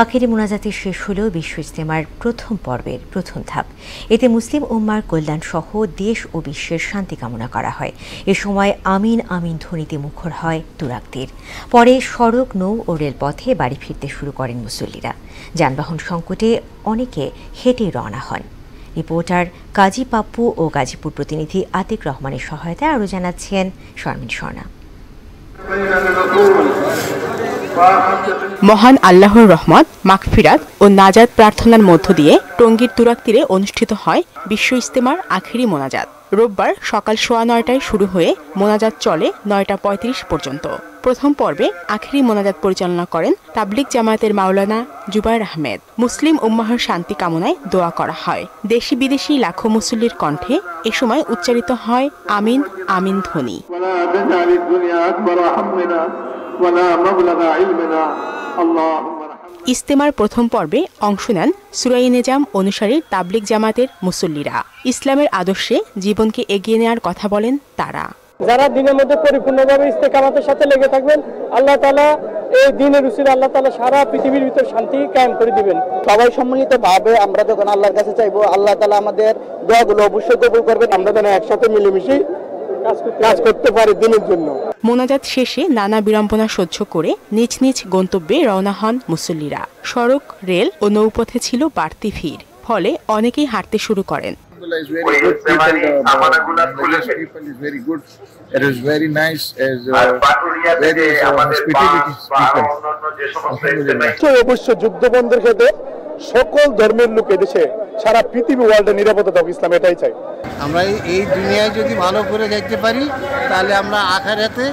আখেরি মোনাজাতে শেষ হল বিশ্ব ইজতেমার প্রথম পর্বের প্রথম ধাপ। এতে মুসলিম উম্মার কল্যাণ সহ দেশ ও বিশ্বের শান্তি কামনা করা হয়। এ সময় আমিন আমিন ধ্বনিতে মুখর হয় তুরাগদের। পরে সড়ক, নৌ ও রেলপথে বাড়ি ফিরতে শুরু করেন মুসল্লিরা। যানবাহন সংকটে অনেকে হেঁটে রওনা হন। রিপোর্টার কাজী পাপ্পু ও গাজীপুর প্রতিনিধি আতিক রহমানের সহায়তায় আরও জানাচ্ছেন শারমিন স্বর্ণা। মহান আল্লাহর রহমত, মাগফিরাত ও নাজাত প্রার্থনার মধ্য দিয়ে টঙ্গীর তুরাগ তীরে অনুষ্ঠিত হয় বিশ্ব ইজতেমার আখেরি মোনাজাত। রোববার সকাল 9:15টায় শুরু হয়ে মোনাজাত চলে 9:35 পর্যন্ত। প্রথম পর্বে আখেরি মোনাজাত পরিচালনা করেন তাবলিগ জামায়াতের মাওলানা জুবায়ের আহমেদ। মুসলিম উম্মাহর শান্তি কামনায় দোয়া করা হয়। দেশি বিদেশি লাখো মুসল্লির কণ্ঠে এ সময় উচ্চারিত হয় আমিন আমিন ধ্বনি। ইজতেমার প্রথম পর্বে অংশ নেন সুরাই নিজাম অনুসারী তাবলিগ জামাতের মুসল্লিরা। ইসলামের আদর্শে জীবনকে এগিয়ে নেওয়ার কথা বলেন তারা। যারা দিনের মধ্যে পরিপূর্ণভাবে ইস্তেকামাতের সাথে লেগে থাকবেন, আল্লাহ তাআলা এই দিনের উসিলায় আল্লাহ তাআলা সারা পৃথিবীর ভিতর শান্তি কায়েম করে দিবেন। সবাই সম্মিলিতভাবে আমরা যখন আল্লাহর কাছে চাইবো, আল্লাহ তাআলা আমাদের দোয়াগুলো অবশ্যই কবুল করবেন। আমরা যেন একসাথে মিলেমিশে কাজ করতে পারি দিনের জন্য। মোনাজাত শেষে নানা বিড়ম্বনা সহ্য করে নিজ নিজ গন্তব্যে রওনা হন মুসল্লিরা। সড়ক, রেল ও নৌপথে ছিল বাড়তি ভিড়, ফলে অনেকেই হাঁটতে শুরু করেন। অবশ্য যুদ্ধবন্ধের ক্ষেত্রে সকল ধর্মের লোক এদেশে সারা পৃথিবী ওয়ার্ল্ডে নিরাপত্তা থাকুক, ইসলাম এটাই চাই। আমরা এই দুনিয়ায় যদি ভালো করে যাইতে পারি, তাহলে আমরা আখিরাতে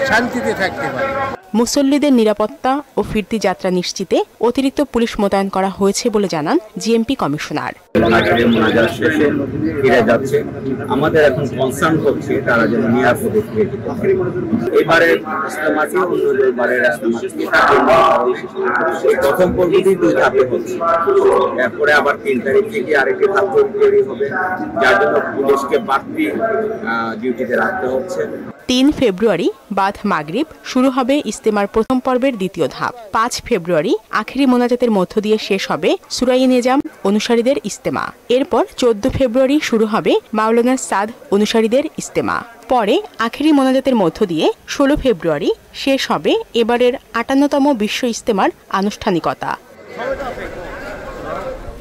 শান্তিতে থাকতে পারি। মুসল্লিদের নিরাপত্তা ও ফিরতি যাত্রা নিশ্চিতে অতিরিক্ত পুলিশ মোতায়েন করা হয়েছে বলে জানান জিএমপি কমিশনার। আমাদের এখন কনসার্ন হচ্ছে তারা যেন নিরাপদে ফিরে যেতে পারে। এবারে প্রথম পর্বটি 2 ধাপে হচ্ছে, এরপরে আবার 3 তারিখ থেকে আরেকটি ধাপ তৈরি হবে, যার জন্য পুলিশকে বাড়তি ডিউটিতে রাখতে হচ্ছে। 3 ফেব্রুয়ারি বাদ মাগরিব শুরু হবে ইজতেমার প্রথম পর্বের দ্বিতীয় ধাপ। 5 ফেব্রুয়ারি আখেরি মোনাজাতের মধ্য দিয়ে শেষ হবে সুরাই নিজাম অনুসারীদের ইজতেমা। এরপর 14 ফেব্রুয়ারি শুরু হবে মাওলানা সাদ অনুসারীদের ইজতেমা। পরে আখেরি মোনাজাতের মধ্য দিয়ে 16 ফেব্রুয়ারি শেষ হবে এবারের 58তম বিশ্ব ইজতেমার আনুষ্ঠানিকতা।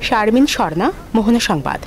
শারমিন স্বর্ণা, মোহনা সংবাদ।